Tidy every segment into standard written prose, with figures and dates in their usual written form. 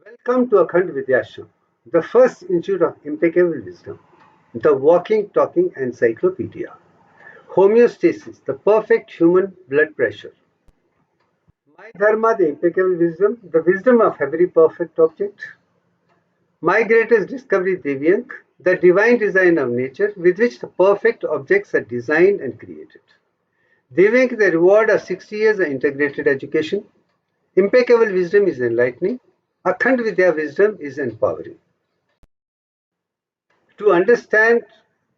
Welcome to Akhand Vidyashram, the first institute of impeccable wisdom, the walking, talking encyclopedia. Homeostasis, the perfect human blood pressure. My dharma, the impeccable wisdom, the wisdom of every perfect object. My greatest discovery, DIVYANK, the divine design of nature with which the perfect objects are designed and created. DIVYANK, the reward of 60 years of integrated education. Impeccable wisdom is enlightening. Akhand Vidya wisdom is empowering. To understand,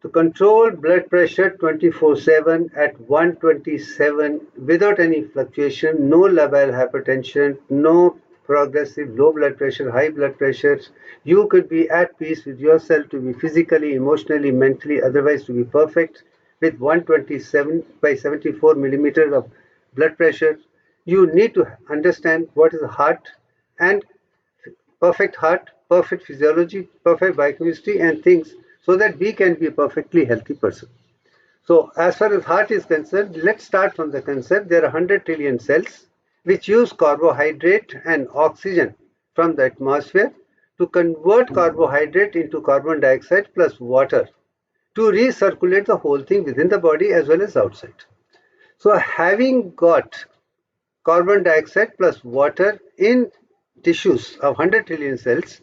to control blood pressure 24/7 at 127 without any fluctuation, no labile hypertension, no progressive low blood pressure, high blood pressure, you could be at peace with yourself to be physically, emotionally, mentally, otherwise to be perfect with 127 by 74 millimeters of blood pressure. You need to understand what is the and heart, perfect physiology, perfect biochemistry, and things so that we can be a perfectly healthy person. So, as far as heart is concerned, let's start from the concept there are 100 trillion cells which use carbohydrate and oxygen from the atmosphere to convert carbohydrate into carbon dioxide plus water to recirculate the whole thing within the body as well as outside. So, having got carbon dioxide plus water in tissues of 100 trillion cells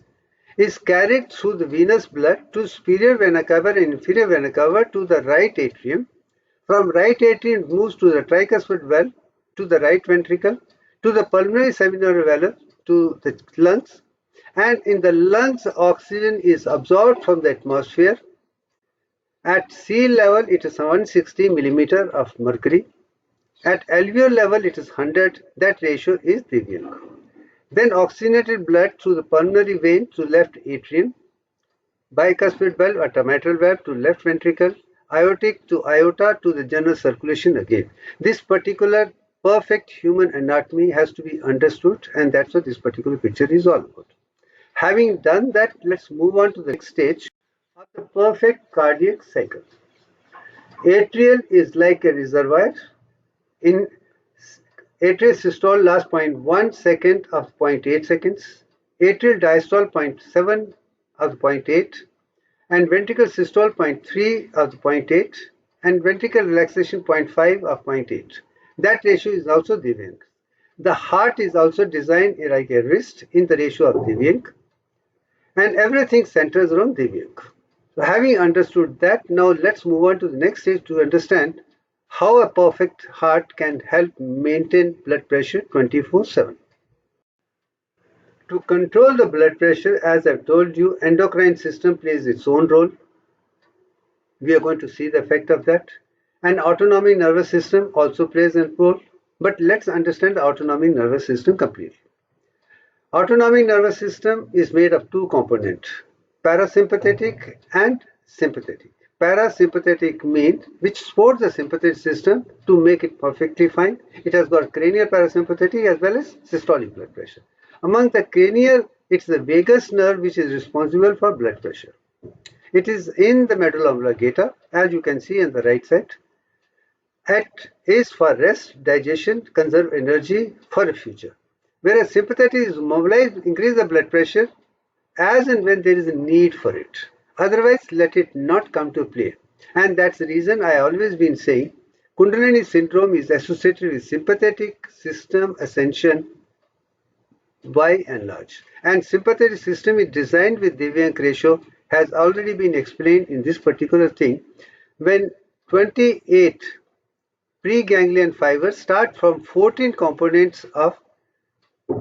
is carried through the venous blood to superior vena cava and inferior vena cava to the right atrium. From right atrium it moves to the tricuspid valve, to the right ventricle, to the pulmonary semialveolar valve, to the lungs, and in the lungs oxygen is absorbed from the atmosphere. At sea level it is 160 millimeter of mercury. At alveolar level it is 100. That ratio is DIVYANK. Then oxygenated blood through the pulmonary vein to left atrium, bicuspid valve or mitral valve to left ventricle, aortic to aorta to the general circulation again. This particular perfect human anatomy has to be understood, and that's what this particular picture is all about. Having done that, let's move on to the next stage of the perfect cardiac cycle. Atrial is like a reservoir. In atrial systole lasts 0.1 second of 0.8 seconds, atrial diastole 0.7 of 0.8, and ventricular systole 0.3 of 0.8, and ventricular relaxation 0.5 of 0.8. That ratio is also DIVYANK. The heart is also designed like a wrist in the ratio of DIVYANK, and everything centers around DIVYANK. So having understood that, now let's move on to the next stage to understand how a perfect heart can help maintain blood pressure 24/7. To control the blood pressure, as I've told you, endocrine system plays its own role. We are going to see the effect of that. And autonomic nervous system also plays a role. But let's understand the autonomic nervous system completely. Autonomic nervous system is made of two components, parasympathetic and sympathetic. Parasympathetic means which supports the sympathetic system to make it perfectly fine. It has got cranial parasympathetic as well as systolic blood pressure. Among the cranial, it's the vagus nerve which is responsible for blood pressure. It is in the medulla oblongata, as you can see on the right side. It is for rest, digestion, conserve energy for the future. Whereas sympathetic is mobilized, increase the blood pressure as and when there is a need for it. Otherwise, let it not come to play. And that's the reason I always been saying Kundalini syndrome is associated with sympathetic system ascension by and large. And sympathetic system is designed with DIVYANK ratio has already been explained in this particular thing. When 28 preganglion fibers start from 14 components of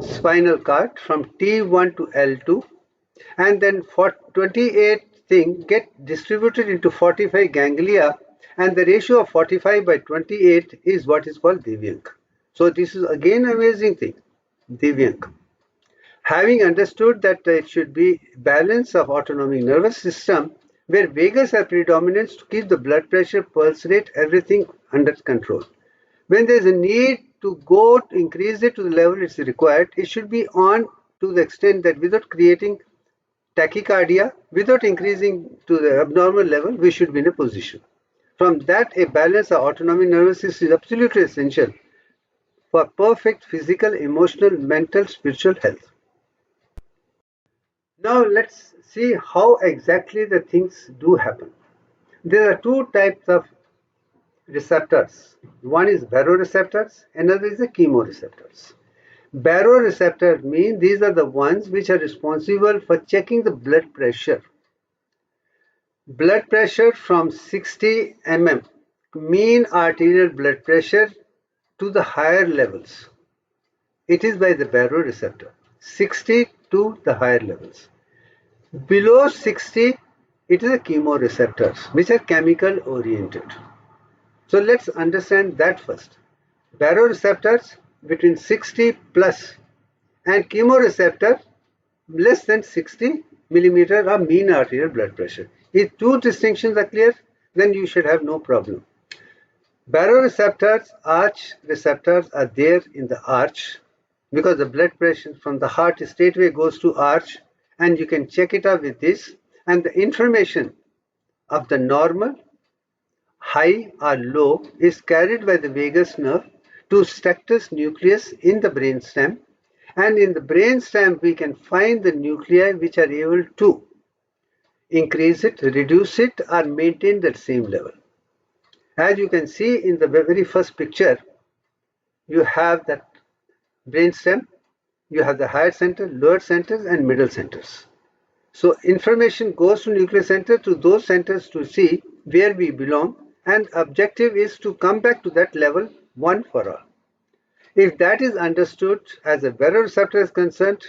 spinal cord from T1 to L2, and then for 28 thing get distributed into 45 ganglia, and the ratio of 45 by 28 is what is called DIVYANK. So this is again amazing thing, DIVYANK. Having understood that it should be balance of autonomic nervous system where vagus are predominant to keep the blood pressure, pulse rate, everything under control. When there is a need to go to increase it to the level it's required, it should be on to the extent that without creating tachycardia, without increasing to the abnormal level, we should be in a position. From that, a balance of autonomic nervous system is absolutely essential for perfect physical, emotional, mental, spiritual health. Now let's see how exactly the things do happen. There are two types of receptors. One is baroreceptors, another is the chemoreceptors. Baroreceptors mean these are the ones which are responsible for checking the blood pressure. Blood pressure from 60 mm, mean arterial blood pressure, to the higher levels. It is by the baroreceptor. 60 to the higher levels. Below 60, it is the chemoreceptors, which are chemical oriented. So let's understand that first. Baroreceptors between 60 plus and chemoreceptor less than 60 millimeter of mean arterial blood pressure. If two distinctions are clear, then you should have no problem. Baroreceptors, arch receptors are there in the arch because the blood pressure from the heart straightway goes to arch, and you can check it out with this, and the information of the normal, high or low is carried by the vagus nerve to structus nucleus in the brainstem, and in the brainstem we can find the nuclei which are able to increase it, reduce it, or maintain that same level. As you can see in the very first picture, you have that brainstem, you have the higher center, lower centers, and middle centers. So information goes to nucleus center, to those centers, to see where we belong, and objective is to come back to that level one for all. If that is understood as a baroreceptor is concerned,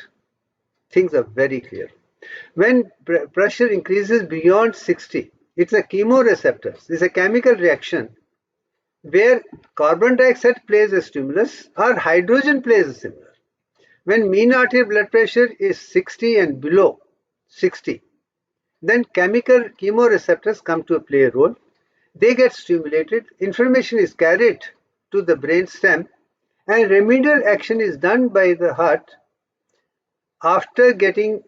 things are very clear. When pressure increases beyond 60, it's a chemoreceptor. It's a chemical reaction where carbon dioxide plays a stimulus or hydrogen plays a stimulus. When mean arterial blood pressure is 60 and below 60, then chemical chemoreceptors come to play a role. They get stimulated, information is carried to the brainstem, and remedial action is done by the heart after getting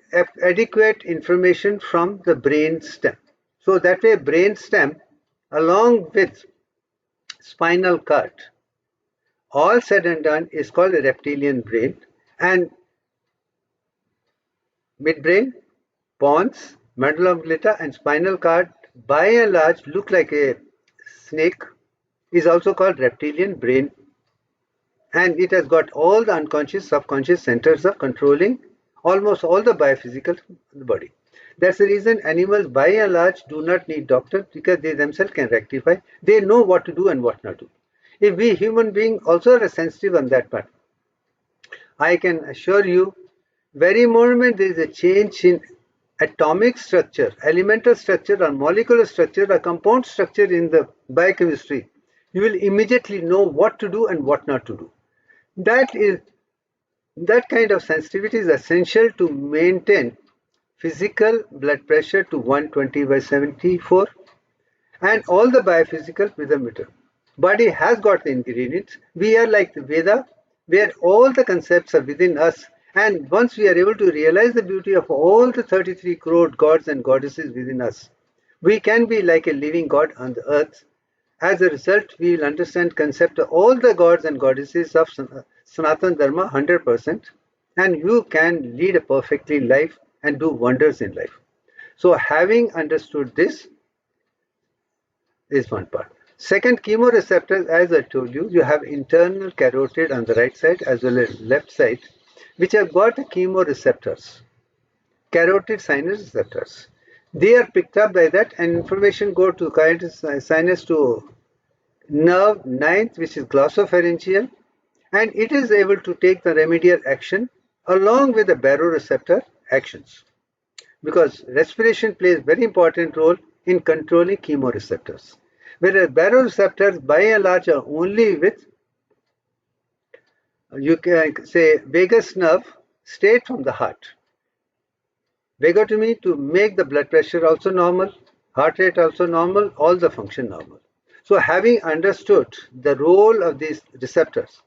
adequate information from the brainstem. So that way brainstem along with spinal cord, all said and done, is called a reptilian brain, and midbrain, pons, medulla oblongata, and spinal cord by and large look like a snake, is also called reptilian brain, and it has got all the unconscious, subconscious centers of controlling almost all the biophysical of the body. That's the reason animals by and large do not need doctors, because they themselves can rectify. They know what to do and what not to do. If we human beings also are sensitive on that part, I can assure you, very moment there is a change in atomic structure, elemental structure, or molecular structure, or compound structure in the biochemistry, you will immediately know what to do and what not to do. That kind of sensitivity is essential to maintain physical blood pressure to 120/74 and all the biophysical rhythm. Body has got the ingredients. We are like the Veda, where all the concepts are within us, and once we are able to realize the beauty of all the 33 crore gods and goddesses within us, we can be like a living god on the earth. As a result, we will understand concept of all the gods and goddesses of Sanatana Dharma 100%, and you can lead a perfectly life and do wonders in life. So having understood this is one part. Second, chemoreceptors, as I told you, you have internal carotid on the right side as well as left side, which have got chemoreceptors, carotid sinus receptors. They are picked up by that, and information go to carotid sinus to nerve 9th, which is glossopharyngeal, and it is able to take the remedial action along with the baroreceptor actions, because respiration plays very important role in controlling chemoreceptors, whereas baroreceptors by and large are only with, you can say, vagus nerve straight from the heart. Vagotomy to make the blood pressure also normal, heart rate also normal, all the function normal. So having understood the role of these receptors,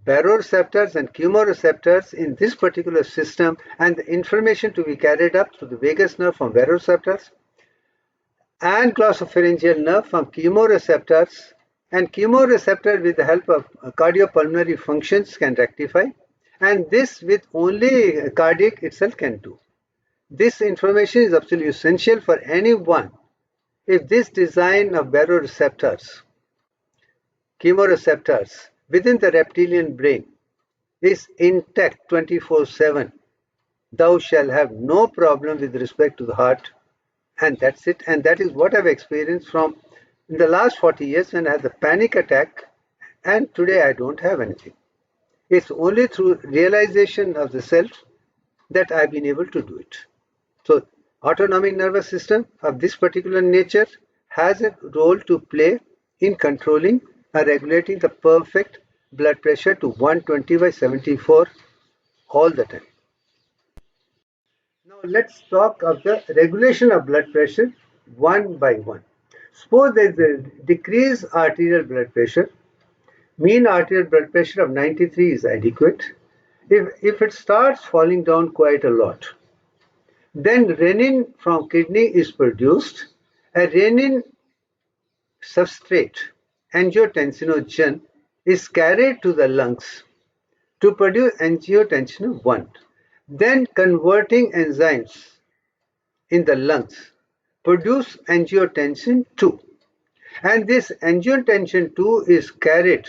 baroreceptors and chemoreceptors in this particular system, and the information to be carried up through the vagus nerve from baroreceptors and glossopharyngeal nerve from chemoreceptors, and chemoreceptor with the help of cardiopulmonary functions can rectify, and this with only cardiac itself can do. This information is absolutely essential for anyone. If this design of baroreceptors, chemoreceptors within the reptilian brain is intact 24/7, thou shalt have no problem with respect to the heart, and that's it. And that is what I've experienced from in the last 40 years when I had the panic attack, and today I don't have anything. It's only through realization of the self that I've been able to do it. So autonomic nervous system of this particular nature has a role to play in controlling or regulating the perfect blood pressure to 120/74 all the time. Now let's talk of the regulation of blood pressure one by one. Suppose there is a decreased arterial blood pressure. Mean arterial blood pressure of 93 is adequate. If it starts falling down quite a lot, then renin from kidney is produced. A renin substrate, angiotensinogen, is carried to the lungs to produce angiotensin 1. Then converting enzymes in the lungs produce angiotensin 2. And this angiotensin 2 is carried,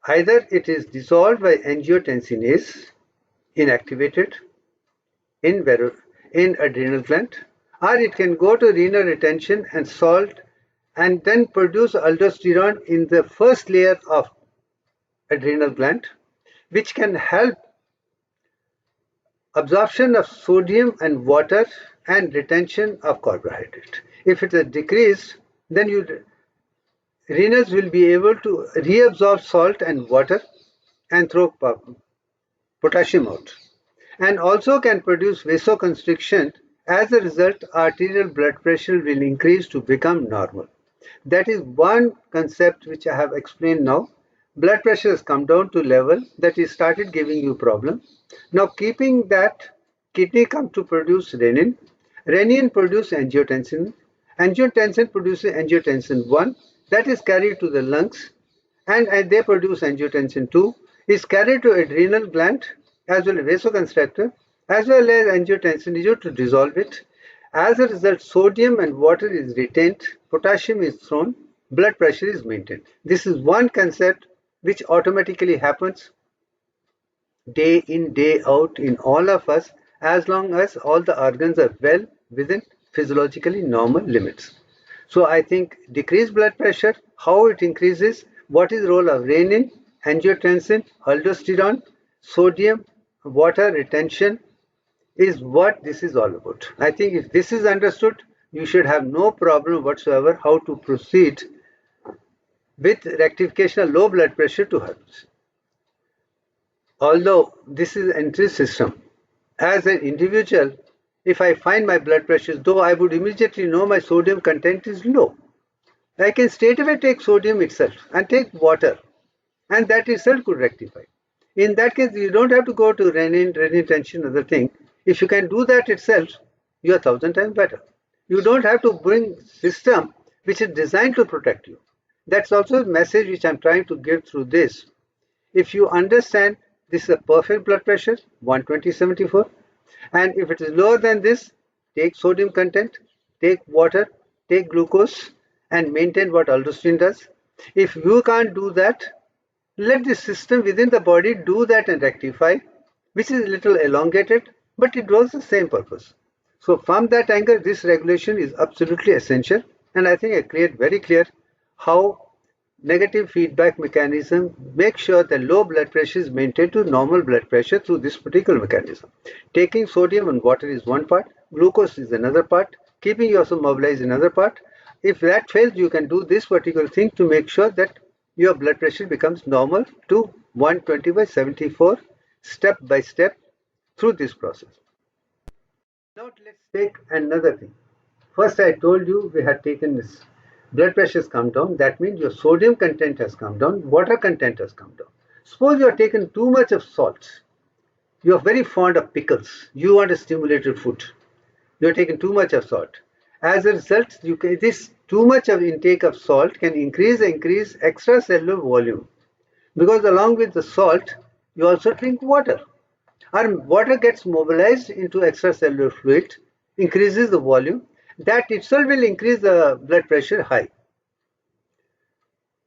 either it is dissolved by angiotensinase, inactivated in adrenal gland, or it can go to renal retention and salt and then produce aldosterone in the first layer of adrenal gland, which can help absorption of sodium and water and retention of carbohydrate. If it is decreased, then renals will be able to reabsorb salt and water and throw potassium out, and also can produce vasoconstriction. As a result, arterial blood pressure will increase to become normal. That is one concept which I have explained now. Blood pressure has come down to level that is started giving you problem. Now keeping that, kidney come to produce renin. Renin produce angiotensin. Angiotensin produces angiotensin 1 that is carried to the lungs, and they produce angiotensin 2 is carried to adrenal gland as well as vasoconstrictor as well as angiotensin is to dissolve it. As a result, sodium and water is retained, potassium is thrown, blood pressure is maintained. This is one concept which automatically happens day in, day out in all of us as long as all the organs are well within physiologically normal limits. So I think decreased blood pressure, how it increases, what is the role of renin, angiotensin, aldosterone, sodium, water retention is what this is all about. I think if this is understood, you should have no problem whatsoever how to proceed with rectification of low blood pressure to herbs. Although this is an entry system, as an individual, if I find my blood pressure is low, I would immediately know my sodium content is low. I can straight away take sodium itself and take water, and that itself could rectify. In that case, you don't have to go to renin retention, other thing. If you can do that itself, you are 1,000 times better. You don't have to bring system which is designed to protect you. That's also a message which I'm trying to give through this. If you understand this is a perfect blood pressure, 120/74, and if it is lower than this, take sodium content, take water, take glucose, and maintain what aldosterone does. If you can't do that, let the system within the body do that and rectify, which is a little elongated, but it does the same purpose. So from that angle, this regulation is absolutely essential, and I think I create very clear how negative feedback mechanism make sure the low blood pressure is maintained to normal blood pressure through this particular mechanism. Taking sodium and water is one part, glucose is another part, keeping yourself mobilized is another part. If that fails, you can do this particular thing to make sure that your blood pressure becomes normal to 120/74 step by step through this process. Now let's take another thing. First I told you we had taken this blood pressure has come down. That means your sodium content has come down, water content has come down. Suppose you are taking too much of salt. You are very fond of pickles. You want a stimulated food. You are taking too much of salt. As a result, this too much of intake of salt can increase extracellular volume, because along with the salt, you also drink water. Our water gets mobilized into extracellular fluid, increases the volume. That itself will increase the blood pressure high.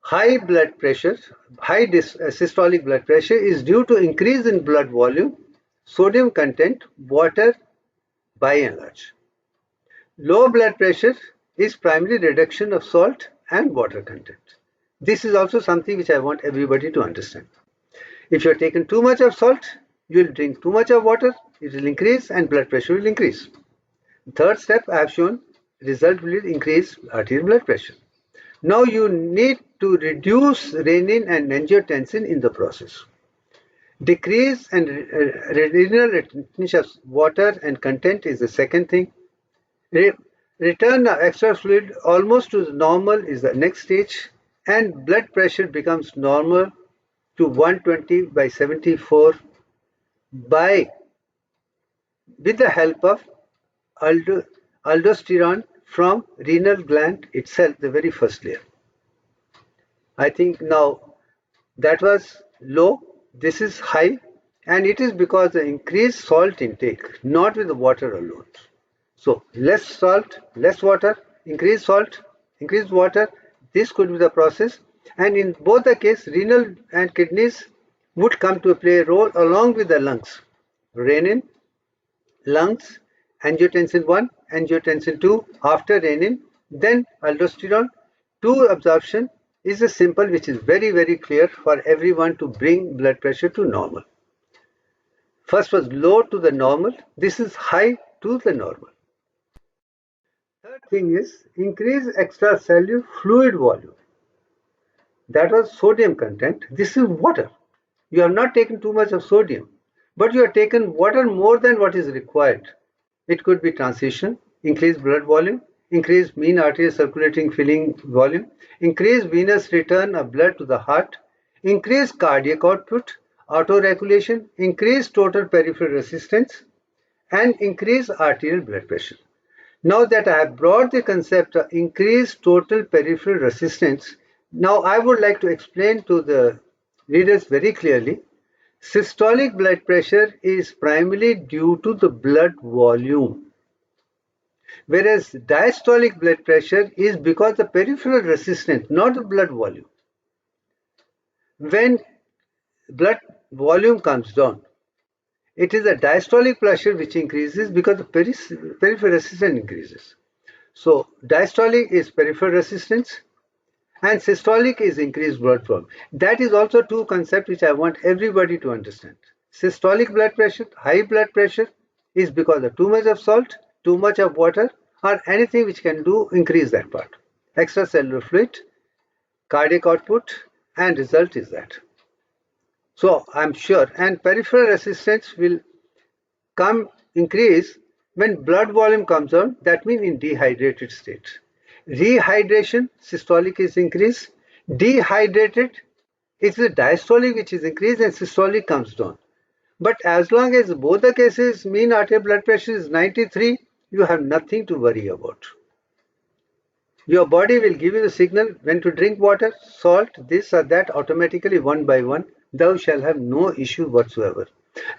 High blood pressure, high systolic blood pressure is due to increase in blood volume, sodium content, water by and large. Low blood pressure is primarily reduction of salt and water content. This is also something which I want everybody to understand. If you are taking too much of salt, you will drink too much of water, it will increase and blood pressure will increase. Third step I have shown, result will increase arterial blood pressure. Now you need to reduce renin and angiotensin in the process. Decrease and renal retention of water and content is the second thing. Return of extra fluid almost to normal is the next stage, and blood pressure becomes normal to 120/74 by with the help of aldosterone from renal gland itself, the very first layer. I think now that was low, this is high, and it is because the increased salt intake, not with the water alone. So less salt, less water, increased salt, increased water, this could be the process. And in both the case, renal and kidneys would come to play a role along with the lungs. Renin, lungs, angiotensin 1, angiotensin 2, after renin, then aldosterone. 2 absorption is a simple which is very, very clear for everyone to bring blood pressure to normal. First was low to the normal, this is high to the normal. Third thing is increase extracellular fluid volume. That was sodium content. This is water. You have not taken too much of sodium, but you have taken water more than what is required. It could be transition, increased blood volume, increased mean arterial circulating filling volume, increased venous return of blood to the heart, increased cardiac output, autoregulation, increased total peripheral resistance, and increased arterial blood pressure. Now that I have brought the concept of increased total peripheral resistance, now I would like to explain to the readers very clearly. Systolic blood pressure is primarily due to the blood volume, whereas diastolic blood pressure is because the peripheral resistance, not the blood volume. When blood volume comes down, it is the diastolic pressure which increases because the peripheral resistance increases. So diastolic is peripheral resistance and systolic is increased blood flow. That is also two concepts which I want everybody to understand. Systolic blood pressure, high blood pressure is because of too much of salt, too much of water, or anything which can do increase that part. Extracellular fluid, cardiac output, and result is that. So I'm sure, and peripheral resistance will come increase when blood volume comes down, that means in dehydrated state. Rehydration, systolic is increased. Dehydrated, it's the diastolic which is increased and systolic comes down. But as long as both the cases mean arterial blood pressure is 93, you have nothing to worry about. Your body will give you the signal when to drink water, salt, this or that automatically one by one. Thou shalt have no issue whatsoever.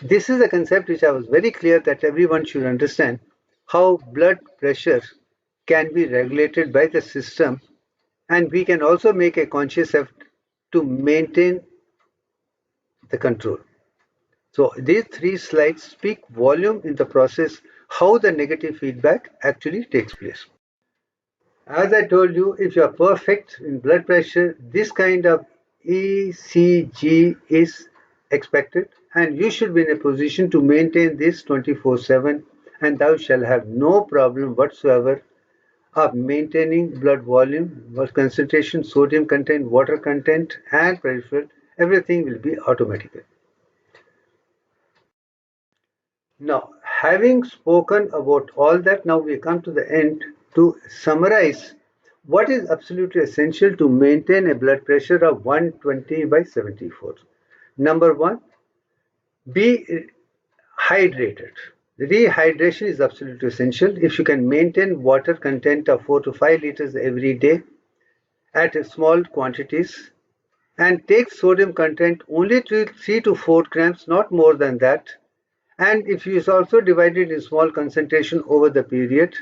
This is a concept which I was very clear that everyone should understand how blood pressure can be regulated by the system, and we can also make a conscious effort to maintain the control. So these 3 slides speak volume in the process, how the negative feedback actually takes place. As I told you, if you are perfect in blood pressure, this kind of ECG is expected, and you should be in a position to maintain this 24/7, and thou shalt have no problem whatsoever of maintaining blood volume, blood concentration, sodium content, water content, and peripheral. Everything will be automatic. Now, having spoken about all that, now we come to the end to summarize what is absolutely essential to maintain a blood pressure of 120/74. Number 1, be hydrated. Rehydration is absolutely essential. If you can maintain water content of 4 to 5 liters every day at small quantities and take sodium content only to 3 to 4 grams, not more than that, And if you also divide it in small concentration over the period,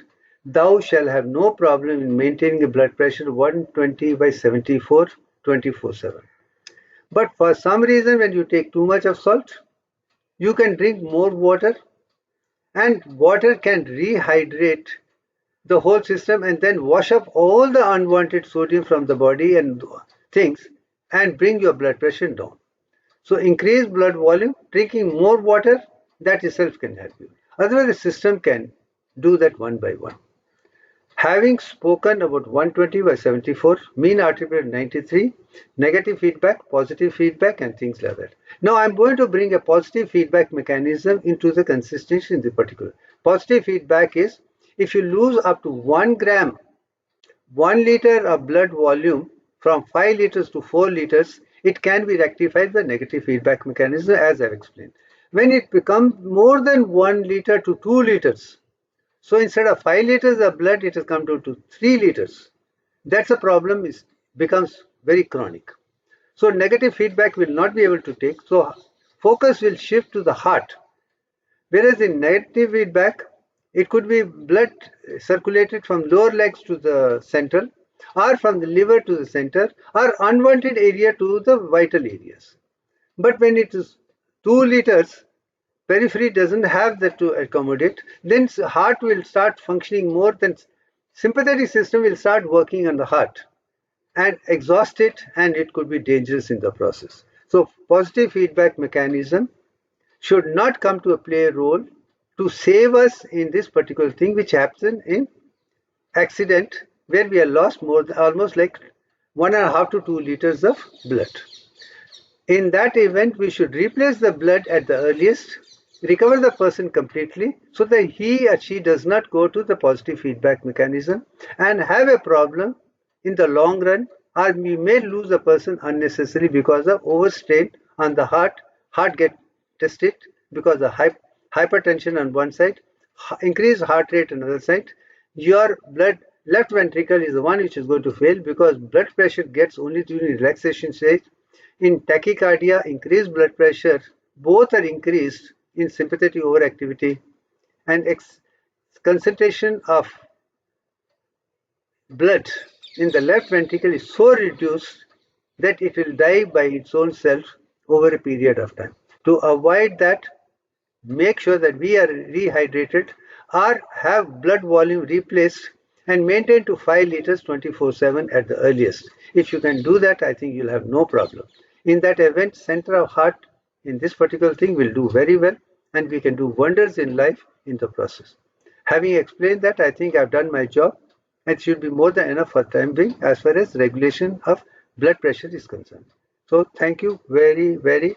thou shall have no problem in maintaining a blood pressure 120/74 24/7. But for some reason, when you take too much of salt, you can drink more water, and water can rehydrate the whole system and then wash up all the unwanted sodium from the body and things and bring your blood pressure down. So increase blood volume, drinking more water, that itself can help you. Otherwise, the system can do that one by one. Having spoken about 120/74, mean arterial 93, negative feedback, positive feedback, and things like that. Now I'm going to bring a positive feedback mechanism into the consistency in the particular. Positive feedback is if you lose up to 1 gram, 1 liter of blood volume from 5 liters to 4 liters, it can be rectified by negative feedback mechanism as I've explained. When it becomes more than 1 liter to 2 liters, so instead of 5 liters of blood, it has come down to 3 liters. That's a problem, it becomes very chronic. So negative feedback will not be able to take. So focus will shift to the heart. Whereas in negative feedback, it could be blood circulated from lower legs to the central, or from the liver to the center, or unwanted area to the vital areas. But when it is 2 liters, periphery doesn't have that to accommodate, then heart will start functioning more than sympathetic system will start working on the heart and exhaust it, and it could be dangerous in the process. So positive feedback mechanism should not come to play a role to save us in this particular thing which happens in accident where we are lost more than almost like 1.5 to 2 liters of blood. In that event, we should replace the blood at the earliest, recover the person completely so that he or she does not go to the positive feedback mechanism and have a problem in the long run, or we may lose a person unnecessarily because of overstrain on the heart. Heart get tested because of hypertension on one side, increased heart rate on the other side. Your blood left ventricle is the one which is going to fail because blood pressure gets only during relaxation stage. In tachycardia, increased blood pressure, both are increased in sympathetic overactivity, and concentration of blood in the left ventricle is so reduced that it will die by its own self over a period of time. To avoid that, make sure that we are rehydrated or have blood volume replaced and maintain to 5 liters 24/7 at the earliest. If you can do that, I think you'll have no problem. In that event, center of heart in this particular thing will do very well, and we can do wonders in life in the process. Having explained that, I think I've done my job. It should be more than enough for time being as far as regulation of blood pressure is concerned. So thank you very, very